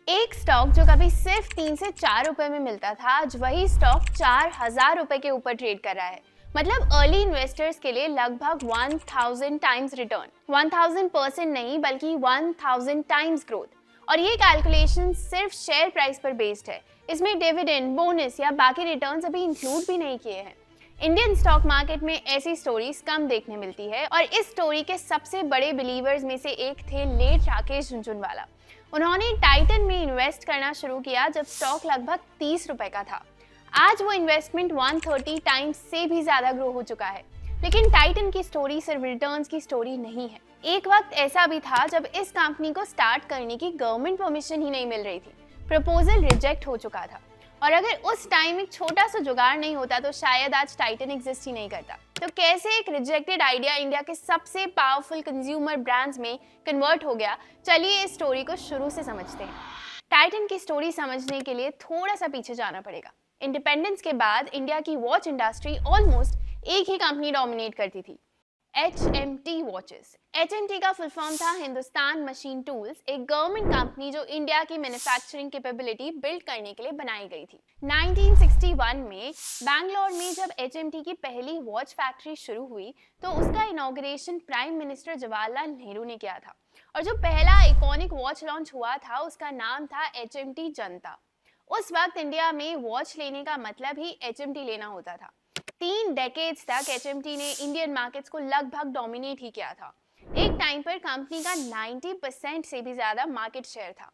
एक स्टॉक जो कभी सिर्फ 3 से 4 रुपए में मिलता था, आज वही स्टॉक 4,000 रुपए के ऊपर ट्रेड कर रहा है। मतलब अर्ली इन्वेस्टर्स के लिए लगभग 1000 टाइम्स रिटर्न, 1000% नहीं बल्कि 1000 टाइम्स ग्रोथ। और ये कैलकुलेशन सिर्फ शेयर प्राइस पर बेस्ड है। इसमें डिविडेंड, बोनस या बाकी रिटर्न्स अभी इंक्लूड भी नहीं किए हैं। इंडियन स्टॉक मार्केट में ऐसी स्टोरीज कम देखने मिलती है और इस स्टोरी के सबसे बड़े बिलीवर्स में से एक थे लेट राकेश झुनझुनवाला। उन्होंने टाइटन में इन्वेस्ट करना शुरू किया जब स्टॉक लगभग 30 रुपए का था। आज वो इन्वेस्टमेंट 130 टाइम्स से भी ज्यादा ग्रो हो चुका है। लेकिन टाइटन की स्टोरी सिर्फ रिटर्न्स की स्टोरी नहीं है। एक वक्त ऐसा भी था जब इस कंपनी को स्टार्ट करने की गवर्नमेंट परमिशन ही नहीं मिल रही थी। प्रपोजल रिजेक्ट हो चुका था और अगर उस टाइम एक छोटा सा जुगाड़ नहीं होता तो शायद आज टाइटन एग्जिस्ट ही नहीं करता। तो कैसे एक रिजेक्टेड आइडिया इंडिया के सबसे पावरफुल कंज्यूमर ब्रांड्स में कन्वर्ट हो गया, चलिए इस स्टोरी को शुरू से समझते हैं। टाइटन की स्टोरी समझने के लिए थोड़ा सा पीछे जाना पड़ेगा। इंडिपेंडेंस के बाद इंडिया की वॉच इंडस्ट्री ऑलमोस्ट एक ही कंपनी डोमिनेट करती थी, HMT वॉचेस। HMT का फुल फॉर्म था हिंदुस्तान मशीन टूल्स, एक गवर्नमेंट कंपनी जो इंडिया की मैन्युफैक्चरिंग कैपेबिलिटी बिल्ड करने के लिए बनाई गई थी। 1961 में बैंगलोर में जब HMT की पहली वॉच फैक्ट्री शुरू हुई तो उसका inauguration prime minister Jawaharlal Nehru ने किया था। और जो पहला आइकॉनिक वॉच लॉन्च हुआ था उसका नाम था HMT जनता। उस वक्त इंडिया में वॉच लेने का मतलब ही HMT लेना होता था। 3 डेकेड्स तक HMT ने इंडियन मार्केट्स को लगभग डोमिनेट ही किया था। एक टाइम पर कंपनी का 90% से भी ज्यादा मार्केट शेयर था।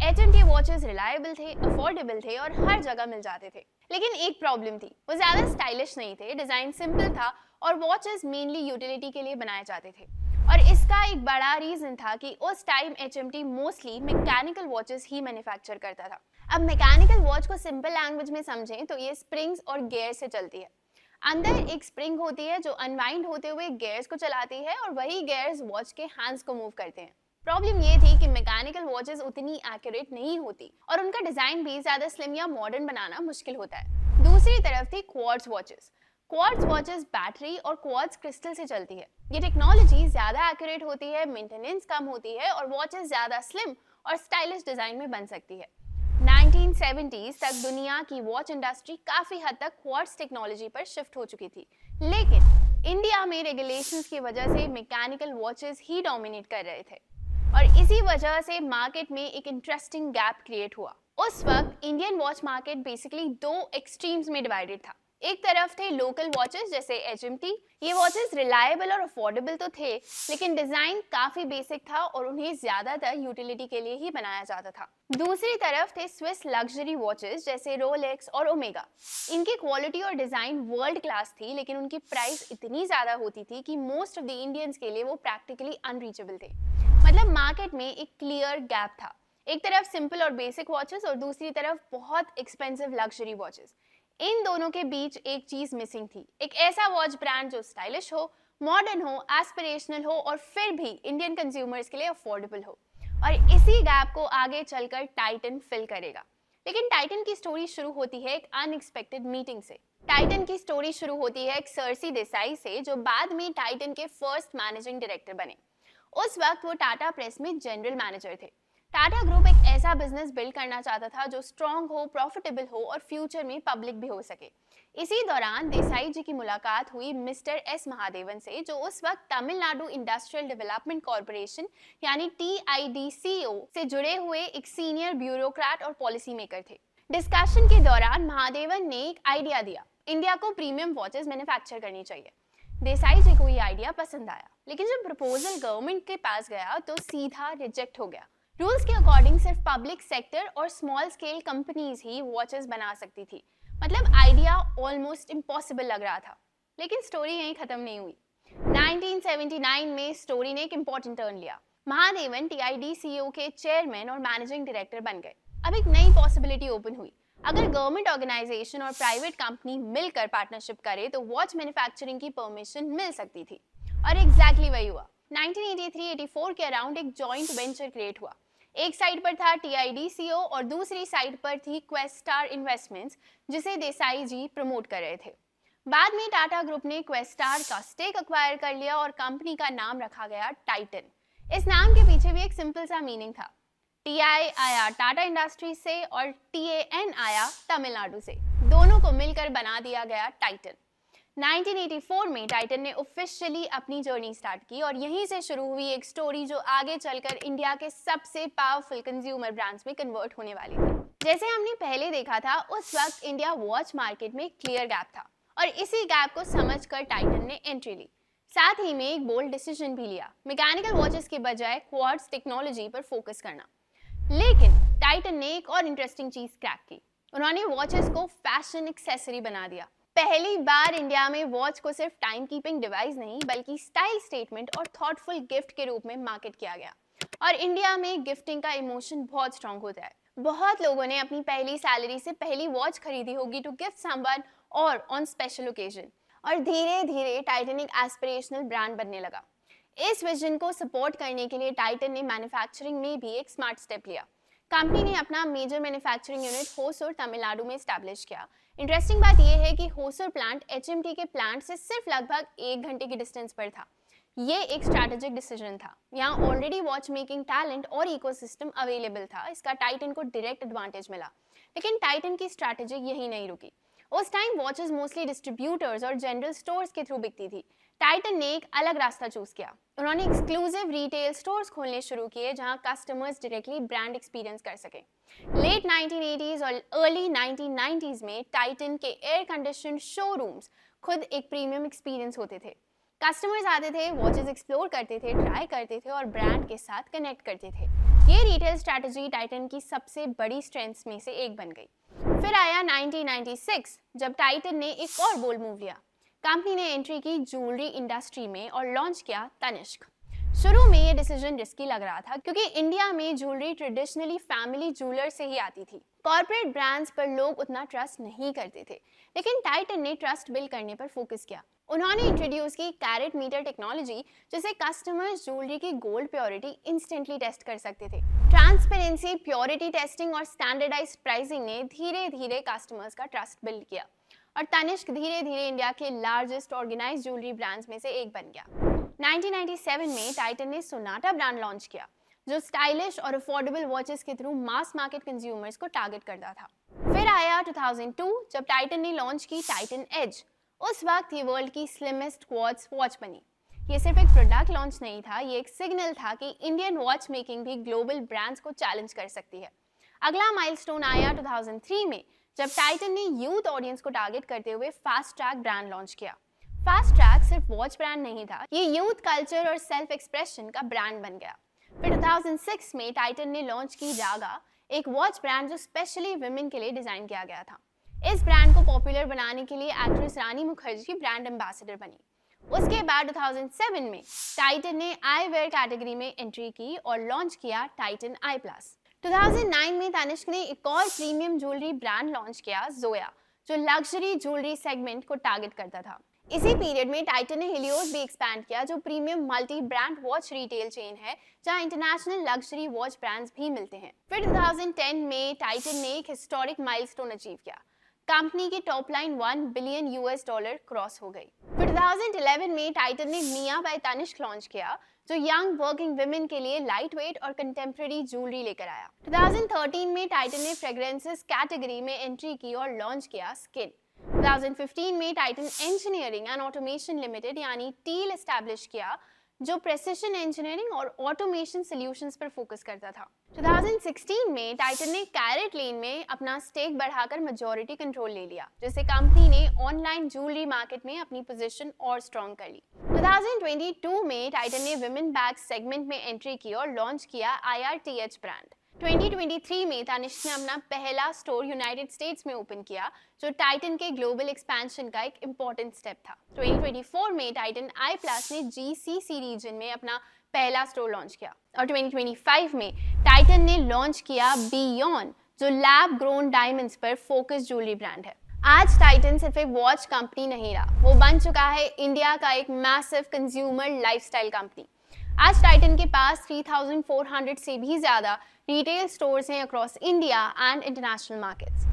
HMT वॉचेस रिलायबल थे, अफोर्डेबल थे और हर जगह मिल जाते थे। लेकिन एक प्रॉब्लम थी, वो ज्यादा स्टाइलिश नहीं थे, डिजाइन सिंपल था और वॉचेस मेनली यूटिलिटी के लिए बनाए जाते थे। और इसका एक बड़ा रीजन था कि उस time HMT mostly mechanical watches ही मैन्युफैक्चर करता था। अब मैकेनिकल वॉच को सिंपल लैंग्वेज में समझें तो ये स्प्रिंग्स और गियर से चलती है। अंदर एक स्प्रिंग होती है जो अनवाइंड होते हुए गियर्स को चलाती है और वही गियर्स वॉच के हैंड्स को मूव करते हैं। प्रॉब्लम ये थी कि मैकेनिकल वॉचेस उतनी एक्यूरेट नहीं होती और उनका डिजाइन भी ज्यादा स्लिम या मॉडर्न बनाना मुश्किल होता है। दूसरी तरफ थी quartz watches. Quartz watches battery और क्वार्ट्ज क्रिस्टल से चलती है। ये टेक्नोलॉजी ज्यादा एक्यूरेट होती है, मेंटेनेंस कम होती है और वॉचेस ज्यादा स्लिम और स्टाइलिश डिजाइन में बन सकती है। 1970s तक दुनिया की वॉच इंडस्ट्री काफी हद तक क्वार्ट्ज टेक्नोलॉजी पर शिफ्ट हो चुकी थी। लेकिन इंडिया में रेगुलेशंस की वजह से मैकेनिकल वॉचेस ही डोमिनेट कर रहे थे और इसी वजह से मार्केट में एक इंटरेस्टिंग गैप क्रिएट हुआ। उस वक्त Indian watch market basically 2 extremes में डिवाइडेड था। एक तरफ थे लोकल वॉचेस जैसे HMT। ये वॉचेस रिलायबल और अफोर्डेबल तो थे, लेकिन डिजाइन काफी बेसिक था और उन्हें ज्यादातर यूटिलिटी के लिए ही बनाया जाता था। दूसरी तरफ थे स्विस लग्जरी वॉचेस जैसे रोलेक्स और ओमेगा। इनकी क्वालिटी और डिजाइन वर्ल्ड क्लास थी, लेकिन उनकी प्राइस इतनी ज्यादा होती थी कि मोस्ट ऑफ द इंडियंस के लिए वो प्रैक्टिकली अनरीचेबल थे। मतलब मार्केट में एक क्लियर गैप था, एक तरफ सिंपल और बेसिक वॉचेस और दूसरी तरफ बहुत एक्सपेंसिव लग्जरी वॉचेस। इन दोनों के बीच एक चीज मिसिंग थी, एक ऐसा वॉच ब्रांड जो स्टाइलिश हो, मॉडर्न हो, एस्पिरेशनल हो और फिर भी इंडियन कंज्यूमर्स के लिए अफोर्डेबल हो। और इसी गैप को आगे चलकर टाइटन फिल करेगा। लेकिन टाइटन की स्टोरी शुरू होती है एक अनएक्सपेक्टेड मीटिंग से। टाइटन की स्टोरी शुरू होती है एक सरसी देसाई से, जो बाद में टाइटन के फर्स्ट मैनेजिंग डायरेक्टर बने। उस वक्त वो टाटा प्रेस में जनरल मैनेजर थे। टाटा ग्रुप एक ऐसा बिजनेस बिल्ड करना चाहता था जो स्ट्रॉन्ग हो, प्रॉफिटेबल हो और फ्यूचर में पब्लिक भी हो सके। इसी दौरान देसाई जी की मुलाकात हुई मिस्टर एस महादेवन से, जो उस वक्त तमिलनाडु इंडस्ट्रियल डेवलपमेंट कॉर्पोरेशन यानी TIDCO से जुड़े हुए एक सीनियर ब्यूरोक्रेट और पॉलिसी मेकर थे। डिस्कशन के दौरान महादेवन ने एक आइडिया दिया, इंडिया को प्रीमियम वॉचेस मैन्युफैक्चर करनी चाहिए। देसाई जी को ये आइडिया पसंद आया, लेकिन जब प्रपोजल गवर्नमेंट के पास गया तो सीधा रिजेक्ट हो गया। रूल्स के अकॉर्डिंग सिर्फ पब्लिक सेक्टर और स्मॉल स्केल कंपनीज ही वॉचेस बना सकती थी। मतलब आइडिया ऑलमोस्ट इम्पॉसिबल लग रहा था। लेकिन स्टोरी यहीं खत्म नहीं हुई। 1979 में स्टोरी ने एक इंपॉर्टेंट टर्न लिया। महादेवन TIDCO के चेयरमैन और मैनेजिंग डायरेक्टर बन गए। अब एक नई पॉसिबिलिटी ओपन हुई। अगर गवर्नमेंट ऑर्गेनाइजेशन और प्राइवेट कंपनी मिलकर पार्टनरशिप करे तो वॉच मैन्युफैक्चरिंग की परमिशन मिल सकती थी। और एग्जैक्टली वही हुआ। 1983-84 के अराउंड एक जॉइंट वेंचर क्रिएट हुआ। एक साइड पर था TIDCO और दूसरी साइड पर थी क्वेस्टार इन्वेस्टमेंट्स, जिसे देसाई जी प्रमोट कर रहे थे। बाद में टाटा ग्रुप ने क्वेस्टार का स्टेक एक्वायर कर लिया और कंपनी का नाम रखा गया टाइटन। इस नाम के पीछे भी एक सिंपल सा मीनिंग था, TI आया टाटा इंडस्ट्रीज से और TAN आया तमिलनाडु से। दोनों को मिलकर बना दिया गया टाइटन। 1984 में टाइटन ने ऑफिशियली अपनी जर्नी स्टार्ट की और यहीं से शुरू हुई एक स्टोरी जो आगे चलकर इंडिया के सबसे पावरफुल कंज्यूमर ब्रांड्स में कन्वर्ट होने वाली थी। जैसे हमने पहले देखा था, उस वक्त इंडिया वॉच मार्केट में क्लियर गैप था और इसी गैप को समझकर टाइटन ने एंट्री ली। साथ ही में एक बोल्ड डिसीजन भी लिया, मैकेनिकल वॉचेस के बजाय क्वार्ट्ज टेक्नोलॉजी पर फोकस करना। लेकिन टाइटन ने एक और इंटरेस्टिंग चीज क्रैक की। उन्होंने वॉचेस को फैशन एक्सेसरी बना दिया। पहली बार इंडिया में वॉच को सिर्फ टाइम कीपिंग डिवाइस नहीं बल्कि स्टाइल स्टेटमेंट और थॉटफुल गिफ्ट के रूप में मार्केट किया गया। और इंडिया में गिफ्टिंग का इमोशन बहुत स्ट्रांग होता है। बहुत लोगों ने अपनी पहली सैलरी से पहली वॉच खरीदी होगी टू गिफ्ट समवन और ऑन स्पेशल ओकेजन। और धीरे धीरे टाइटन एक एस्पिरेशनल ब्रांड बनने लगा। इस विजन को सपोर्ट करने के लिए टाइटन ने मैन्युफैक्चरिंग में भी एक स्मार्ट स्टेप लिया। कंपनी ने अपना major manufacturing unit Hosur Tamil Nadu में एस्टैब्लिश किया। इंटरेस्टिंग बात यह है कि होसुर प्लांट HMT के प्लांट से सिर्फ लगभग 1 घंटे की डिस्टेंस पर था। ये एक स्ट्रैटेजिक डिसीजन था। यहाँ ऑलरेडी वॉच मेकिंग टैलेंट और इकोसिस्टम अवेलेबल था। इसका टाइटन को डायरेक्ट एडवांटेज मिला। लेकिन टाइटन की स्ट्रैटेजी यही नहीं रुकी। उस टाइम वॉचेस मोस्टली डिस्ट्रीब्यूटर्स और जनरल स्टोर्स के थ्रू बिकती थी। टाइटन ने एक अलग रास्ता चूज किया। उन्होंने एक्सक्लूसिव रिटेल स्टोर्स खोलने शुरू किए जहां कस्टमर्स डायरेक्टली ब्रांड एक्सपीरियंस कर सके। लेट 1980s और अर्ली 1990s में टाइटन के एयर कंडीशन शोरूम्स खुद एक प्रीमियम एक्सपीरियंस होते थे। कस्टमर्स आते थे, वॉचेस एक्सप्लोर करते थे, ट्राई करते थे और ब्रांड के साथ कनेक्ट करते थे। ये रिटेल स्ट्रैटेजी टाइटन की सबसे बड़ी स्ट्रेंथ्स में से एक बन गई। फिर आया 1996 जब टाइटन ने एक और बोल्ड मूव लिया। कंपनी ने एंट्री की ज्वेलरी इंडस्ट्री में और लॉन्च किया तनिष्क। शुरू में ये डिसीजन रिस्की लग रहा था क्योंकि इंडिया में ज्वेलरी ट्रेडिशनली फैमिली ज्वेलर से ही आती थी। कॉर्पोरेट ब्रांड्स पर लोग उतना ट्रस्ट नहीं करते थे। लेकिन टाइटन ने ट्रस्ट बिल्ड करने पर फोकस किया। उन्होंने इंट्रोड्यूस की कैरेट मीटर टेक्नोलॉजी, जिससे कस्टमर्स ज्वेलरी की गोल्ड प्योरिटी इंस्टेंटली टेस्ट कर सकते थे। ट्रांसपेरेंसी, प्योरिटी टेस्टिंग और स्टैंडर्डाइज्ड प्राइसिंग ने धीरे धीरे कस्टमर्स का ट्रस्ट बिल्ड किया और तनिष्क धीरे धीरे इंडिया के लार्जेस्ट ऑर्गेनाइज्ड ज्वेलरी ब्रांड्स में से एक बन गया। 1997 में टाइटन ने सोनाटा ब्रांड लॉन्च किया, जो स्टाइलिश और अफोर्डेबल वॉचेस के थ्रू मास मार्केट कंज्यूमर्स को टारगेट करता था। फिर आया 2002 जब टाइटन ने लॉन्च की टाइटन एज। उस वक्त ये वर्ल्ड की स्लिमेस्ट क्वार्ट्ज वॉच बनी। ये सिर्फ एक प्रोडक्ट लॉन्च नहीं था, ये एक सिग्नल था कि इंडियन वॉच मेकिंग भी ग्लोबल ब्रांड्स को चैलेंज कर सकती है। अगला माइलस्टोन आया 2003 में जब टाइटन ने यूथ ऑडियंस को टारगेट करते हुए फास्ट ट्रैक ब्रांड लॉन्च किया। फास्ट ट्रैक सिर्फ वॉच ब्रांड नहीं था, ये यूथ कल्चर और सेल्फ एक्सप्रेशन का ब्रांड बन गया। फिर 2006 में टाइटन ने लॉन्च की रागा, एक वॉच ब्रांड जो स्पेशली विमेन के लिए डिजाइन किया गया था। इस ब्रांड को पॉपुलर बनाने के लिए एक्ट्रेस रानी मुखर्जी ब्रांड एम्बेसडर बनी। उसके बाद 2007 में टाइटन ने आई वेयर कैटेगरी में एंट्री की और लॉन्च किया टाइटन आई प्लस। 2009 में तनिष्क ने एक और प्रीमियम ज्वेलरी ब्रांड लॉन्च किया, जोया, जो लग्जरी ज्वेलरी सेगमेंट को टारगेट करता था। इसी पीरियड में टाइटन ने हेलियोस भी एक्सपैंड किया, जो premium multi brand watch retail chain है जहां इंटरनेशनल लग्जरी वॉच ब्रांड्स भी मिलते हैं। फिर 2010 में टाइटन ने एक हिस्टोरिक माइलस्टोन अचीव किया। कंपनी की टॉप लाइन $1 बिलियन क्रॉस हो गई। फिर 2011 में टाइटन ने मिया बाय तनिष्क लॉन्च किया, जो यंग वर्किंग विमेन के लिए लाइट वेट और कंटेम्प्रेरी ज्वेलरी लेकर आया। 2013 में टाइटन ने फ्रेग्रेंसेस कैटेगरी में एंट्री की और लॉन्च किया स्किन। 2015 में Titan engineering and automation limited यानी टील एस्टैब्लिश किया, जो प्रेसिशन इंजीनियरिंग और ऑटोमेशन सॉल्यूशंस पर फोकस करता था। 2016 में टाइटन ने कैरेट लेन में अपना स्टेक बढ़ाकर मेजॉरिटी कंट्रोल ले लिया, जिससे कंपनी ने ऑनलाइन ज्वेलरी मार्केट में अपनी पोजीशन और स्ट्रॉन्ग कर ली। 2022 में टाइटन ने विमेन बैग सेगमेंट में एंट्री की और लॉन्च किया IRTH ब्रांड। 2023 में तनिष्क ने अपना पहला स्टोर यूनाइटेड स्टेट्स में ओपन किया, जो टाइटन के ग्लोबल एक्सपेंशन का एक इम्पोर्टेंट स्टेप था। 2024 में टाइटन आई प्लस ने GCC रीजन में अपना पहला स्टोर लॉन्च किया और 2025 में टाइटन ने लॉन्च किया बियॉन्ड, जो लैब ग्रोन डायमंड्स पर फोकस ज्वेलरी ब्रांड है। आज टाइटन सिर्फ एक वॉच कंपनी नहीं रहा, वो बन चुका है इंडिया का एक मैसिव कंज्यूमर लाइफस्टाइल कंपनी। आज टाइटन के पास 3,400 से भी ज्यादा रिटेल स्टोर्स हैं across India and international markets.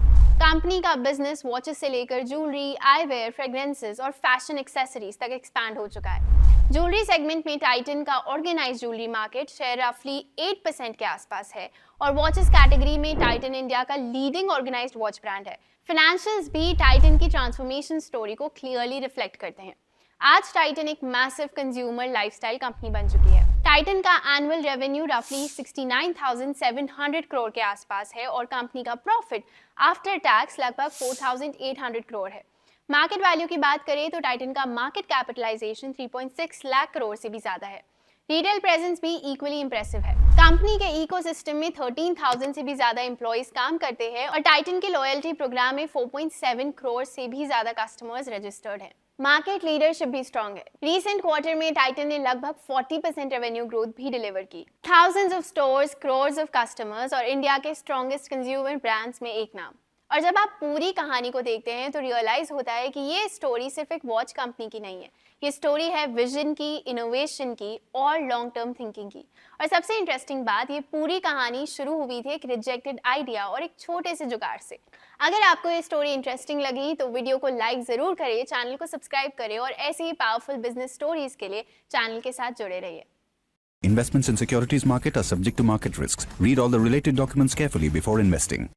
Company का बिजनेस वॉचेस से लेकर ज्वेलरी, आईवेयर, फ्रेग्रेंसेस और फैशन एक्सेसरीज तक एक्सपैंड हो चुका है। ज्वेलरी सेगमेंट में टाइटन का ऑर्गेनाइज ज्वेलरी मार्केट शेयर रफली 8% के आसपास है और वॉचेस कैटेगरी में टाइटन इंडिया का लीडिंग ऑर्गेनाइज्ड वॉच ब्रांड है। फाइनेंशियल्स भी टाइटन की ट्रांसफॉर्मेशन स्टोरी को क्लियरली रिफ्लेक्ट करते हैं। आज टाइटन एक मैसिव कंज्यूमर लाइफस्टाइल कंपनी बन चुकी है। टाइटन का एनुअल रेवेन्यू रफली 69,700 करोड़ के आसपास है और कंपनी का प्रॉफिट आफ्टर टैक्स लगभग 4,800 करोड़ है। मार्केट वैल्यू की बात करें तो टाइटन का मार्केट कैपिटलाइजेशन 3.6 लाख करोड़ से भी ज्यादा है। रिटेल प्रेजेंस भी इक्वली इंप्रेसिव है। कंपनी के इकोसिस्टम में 13,000 से भी ज्यादा एम्प्लॉइज काम करते हैं और टाइटन के लॉयल्टी प्रोग्राम में 4.7 करोड़ से भी ज्यादा कस्टमर्स रजिस्टर्ड हैं। मार्केट लीडरशिप भी स्ट्रॉन्ग है। रीसेंट क्वार्टर में टाइटन ने लगभग 40% रेवेन्यू ग्रोथ भी डिलीवर की। Thousands of stores, crores of customers और इंडिया के स्ट्रॉन्गेस्ट कंज्यूमर ब्रांड्स में एक नाम। और जब आप पूरी कहानी को देखते हैं तो रियलाइज होता है कि ये स्टोरी सिर्फ एक वॉच कंपनी की नहीं है, ये स्टोरी है विजन की, इनोवेशन की और लॉन्ग टर्म थिंकिंग की। और सबसे इंटरेस्टिंग बात, ये पूरी कहानी शुरू हुई थी एक रिजेक्टेड आइडिया और एक छोटे से जुगाड़ से। अगर आपको ये स्टोरी इंटरेस्टिंग लगी तो वीडियो को लाइक जरूर करें, चैनल को सब्सक्राइब करें और ऐसे ही पावरफुल बिजनेस स्टोरीज के लिए चैनल के साथ जुड़े रहिए। Investments in securities market are subject to market risks. Read all the related documents carefully before investing.